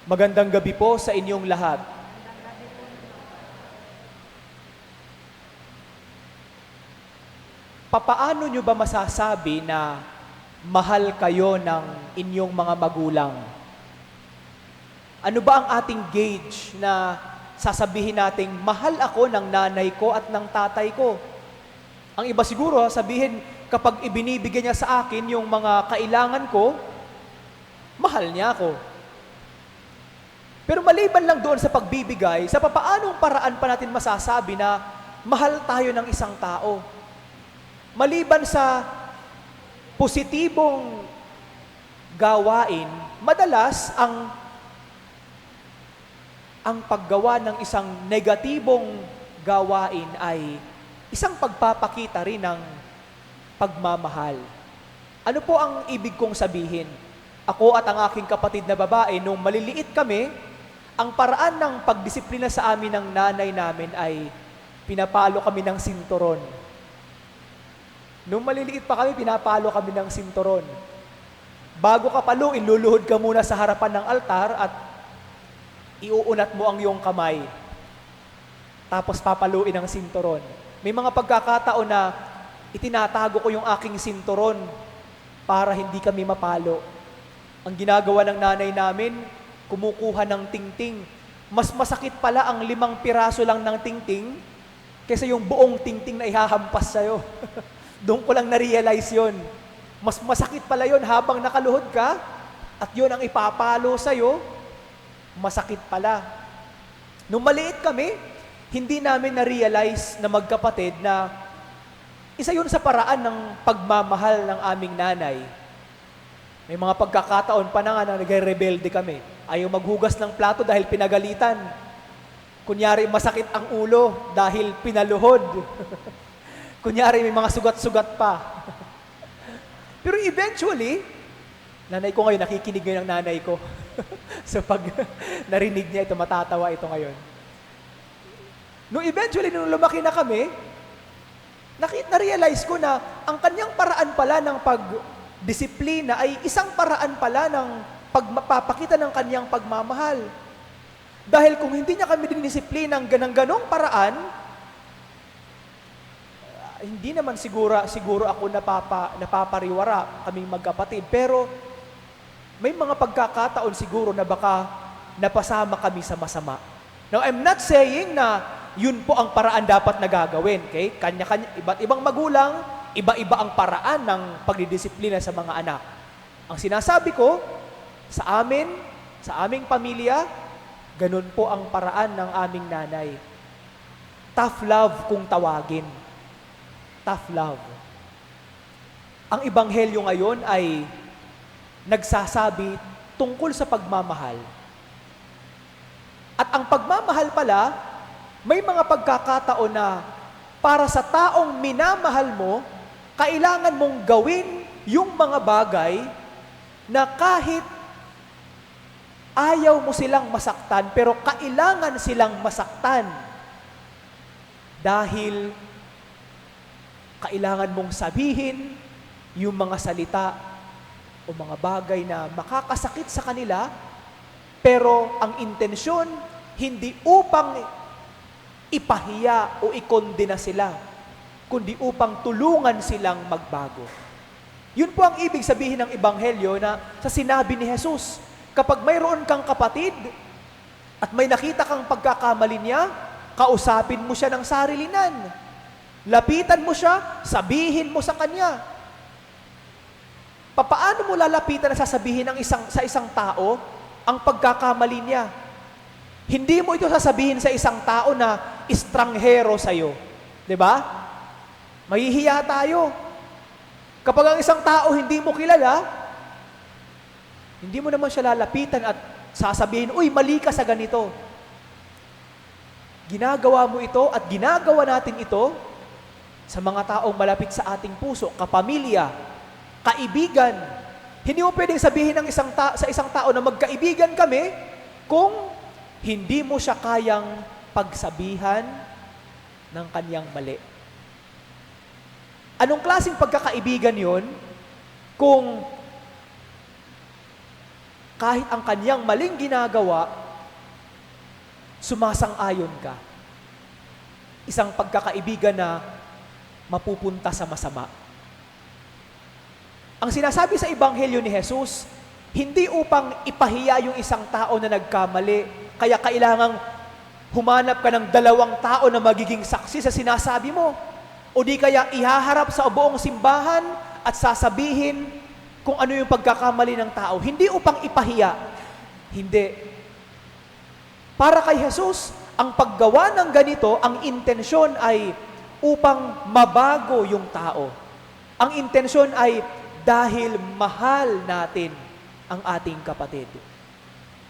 Magandang gabi po sa inyong lahat. Papaano nyo ba masasabi na mahal kayo ng inyong mga magulang? Ano ba ang ating gauge na sasabihin nating mahal ako ng nanay ko at ng tatay ko? Ang iba siguro sabihin kapag ibinibigay niya sa akin yung mga kailangan ko, mahal niya ako. Pero maliban lang doon sa pagbibigay, sa papaanong paraan pa natin masasabi na mahal tayo ng isang tao? Maliban sa positibong gawain, madalas ang paggawa ng isang negatibong gawain ay isang pagpapakita rin ng pagmamahal. Ano po ang ibig kong sabihin? Ako at ang aking kapatid na babae, nung maliliit kami, ang paraan ng pagdisiplina sa amin ng nanay namin ay pinapalo kami ng sinturon. Nung maliliit pa kami, pinapalo kami ng sinturon. Bago ka paluin, luluhod ka muna sa harapan ng altar at iuunat mo ang iyong kamay. Tapos papaluin ang sinturon. May mga pagkakataon na itinatago ko yung aking sinturon para hindi kami mapalo. Ang ginagawa ng nanay namin, kumukuha ng tingting. Mas masakit pala ang 5 piraso lang ng tingting kaysa yung buong tingting na ihahampas sa'yo. Doon ko lang na-realize yun. Mas masakit pala yun habang nakaluhod ka at yun ang ipapalo sa'yo, masakit pala. Nung maliit kami, hindi namin na-realize na magkapatid na isa yun sa paraan ng pagmamahal ng aming nanay. May mga pagkakataon pa na nga na nagre-rebelde kami. Ayaw maghugas ng plato dahil pinagalitan. Kunyari, masakit ang ulo dahil pinaluhod. Kunyari, may mga sugat-sugat pa. Pero eventually, nanay ko ngayon, nakikinig ngayon ang nanay ko. So pag narinig niya ito, matatawa ito ngayon. Nung eventually, nung lumaki na kami, na-realize ko na ang kanyang paraan pala ng pagdisiplina ay isang paraan pala ng pagpapakita ng kanyang pagmamahal. Dahil kung hindi niya kami dinisiplina ng ganang-ganong paraan, hindi naman siguro ako napapariwara kaming magkapatid. Pero may mga pagkakataon siguro na baka napasama kami sa masama. Now, I'm not saying na yun po ang paraan dapat na gagawin. Okay? Kanya-kanya, iba't ibang magulang, iba-iba ang paraan ng pagdidisiplina sa mga anak. Ang sinasabi ko, sa aming pamilya, ganun po ang paraan ng aming nanay. Tough love kung tawagin. Tough love. Ang ebanghelyo ngayon ay nagsasabi tungkol sa pagmamahal. At ang pagmamahal pala, may mga pagkakataon na para sa taong minamahal mo, kailangan mong gawin yung mga bagay na kahit ayaw mo silang masaktan, pero kailangan silang masaktan. Dahil kailangan mong sabihin yung mga salita o mga bagay na makakasakit sa kanila, pero ang intensyon, hindi upang ipahiya o ikondena sila, kundi upang tulungan silang magbago. Yun po ang ibig sabihin ng ebanghelyo na sa sinabi ni Jesus. Kapag mayroon kang kapatid at may nakita kang pagkakamali niya, kausapin mo siya ng sarilinan. Lapitan mo siya, sabihin mo sa kanya. Papaano mo lalapitan na sasabihin sa isang tao ang pagkakamali niya? Hindi mo ito sasabihin sa isang tao na estranghero sa'yo. 'Di ba? Mahihiya tayo. Kapag ang isang tao hindi mo kilala, hindi mo naman siya lalapitan at sasabihin, uy, mali ka sa ganito. Ginagawa mo ito at ginagawa natin ito sa mga taong malapit sa ating puso, kapamilya, kaibigan. Hindi mo pwedeng sabihin sa isang tao na magkaibigan kami kung hindi mo siya kayang pagsabihan ng kanyang mali. Anong klaseng pagkakaibigan yon kung kahit ang kanyang maling ginagawa, sumasang-ayon ka. Isang pagkakaibigan na mapupunta sa masama. Ang sinasabi sa Ebanghelyo ni Jesus, hindi upang ipahiya yung isang tao na nagkamali, kaya kailangang humanap ka ng 2 tao na magiging saksi sa sinasabi mo. O di kaya ihaharap sa buong simbahan at sasabihin kung ano yung pagkakamali ng tao. Hindi upang ipahiya. Hindi. Para kay Jesus, ang paggawa ng ganito, ang intensyon ay upang mabago yung tao. Ang intensyon ay dahil mahal natin ang ating kapatid.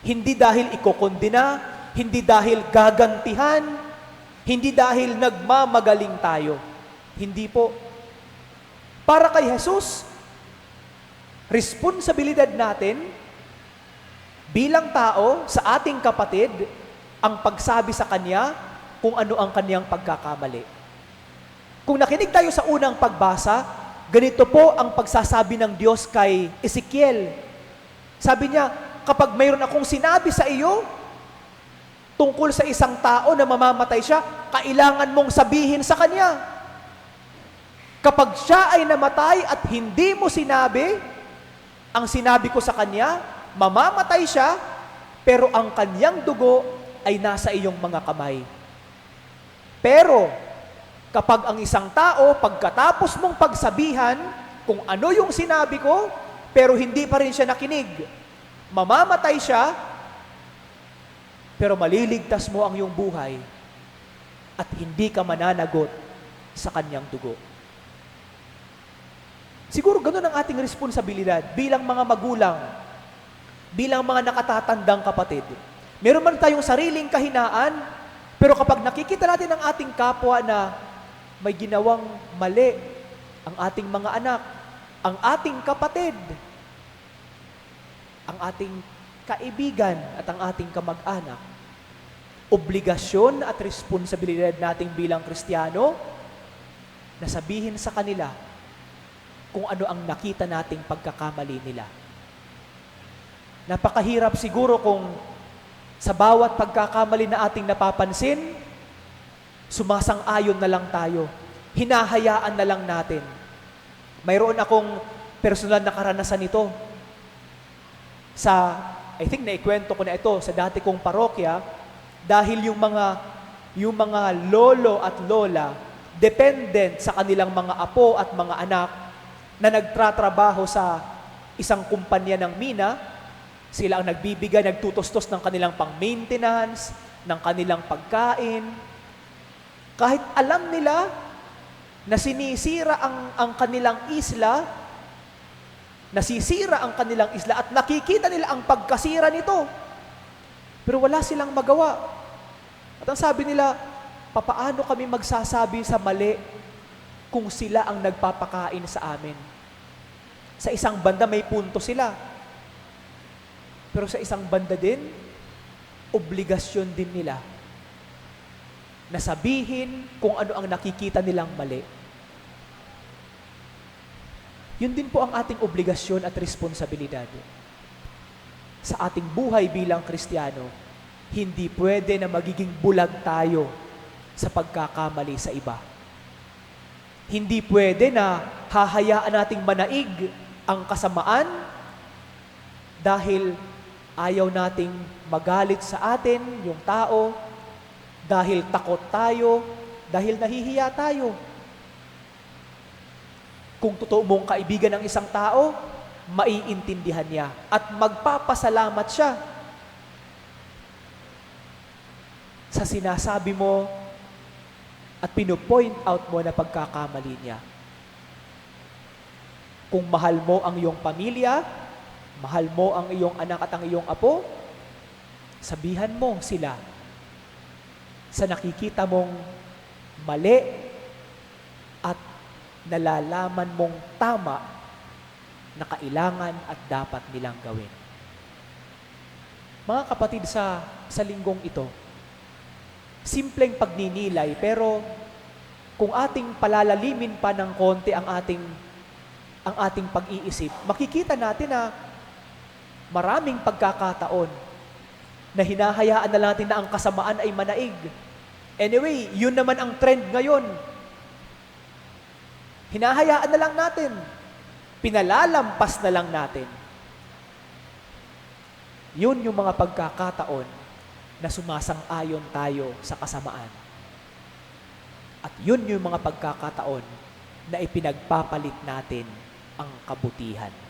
Hindi dahil ikokondena, hindi dahil gagantihan, hindi dahil nagmamagaling tayo. Hindi po. Para kay Jesus, responsibilidad natin bilang tao sa ating kapatid ang pagsabi sa kanya kung ano ang kanyang pagkakamali. Kung nakinig tayo sa unang pagbasa, ganito po ang pagsasabi ng Diyos kay Ezekiel. Sabi niya, kapag mayroon akong sinabi sa iyo tungkol sa isang tao na mamamatay siya, kailangan mong sabihin sa kanya. Kapag siya ay namatay at hindi mo sinabi, ang sinabi ko sa kanya, mamamatay siya, pero ang kanyang dugo ay nasa iyong mga kamay. Pero, kapag ang isang tao, pagkatapos mong pagsabihan kung ano yung sinabi ko, pero hindi pa rin siya nakinig, mamamatay siya, pero maliligtas mo ang iyong buhay at hindi ka mananagot sa kanyang dugo. Siguro ganun ang ating responsibilidad bilang mga magulang, bilang mga nakatatandang kapatid. Meron man tayong sariling kahinaan, pero kapag nakikita natin ang ating kapwa na may ginawang mali, ang ating mga anak, ang ating kapatid, ang ating kaibigan at ang ating kamag-anak, obligasyon at responsibilidad nating bilang Kristiyano na sabihin sa kanila kung ano ang nakita nating pagkakamali nila. Napakahirap siguro kung sa bawat pagkakamali na ating napapansin, sumasang-ayon na lang tayo. Hinahayaan na lang natin. Mayroon akong personal na karanasan nito. I think naikwento ko na ito sa dati kong parokya, dahil yung mga lolo at lola, dependent sa kanilang mga apo at mga anak na nagtratrabaho sa isang kumpanya ng mina, sila ang nagbibigay, nagtutustos ng kanilang pang-maintenance, ng kanilang pagkain. Kahit alam nila na sinisira ang kanilang isla, nasisira ang kanilang isla at nakikita nila ang pagkasira nito. Pero wala silang magawa. At ang sabi nila, papaano kami magsasabi sa mali kung sila ang nagpapakain sa amin? Sa isang banda may punto sila. Pero sa isang banda din, obligasyon din nila na sabihin kung ano ang nakikita nilang mali. Yun din po ang ating obligasyon at responsibilidad. Sa ating buhay bilang Kristiyano, hindi pwede na magiging bulag tayo sa pagkakamali sa iba. Hindi pwede na hahayaan nating manaig ang kasamaan dahil ayaw nating magalit sa atin, yung tao, dahil takot tayo, dahil nahihiya tayo. Kung totoo mong kaibigan ng isang tao, maiintindihan niya at magpapasalamat siya sa sinasabi mo at pino-point out mo na pagkakamali niya. Kung mahal mo ang iyong pamilya, mahal mo ang iyong anak at ang iyong apo, sabihan mo sila sa nakikita mong mali at nalalaman mong tama na kailangan at dapat nilang gawin. Mga kapatid, sa linggong ito, simpleng pagninilay, pero kung ating palalalimin pa ng konti ang ating pag-iisip, makikita natin na Maraming pagkakataon na hinahayaan na lang natin na ang kasamaan ay manaig. Anyway, yun naman ang trend ngayon. Hinahayaan na lang natin. Pinalalampas na lang natin. Yun yung mga pagkakataon na sumasang-ayon tayo sa kasamaan. At yun yung mga pagkakataon na ipinagpapalit natin ang kabutihan.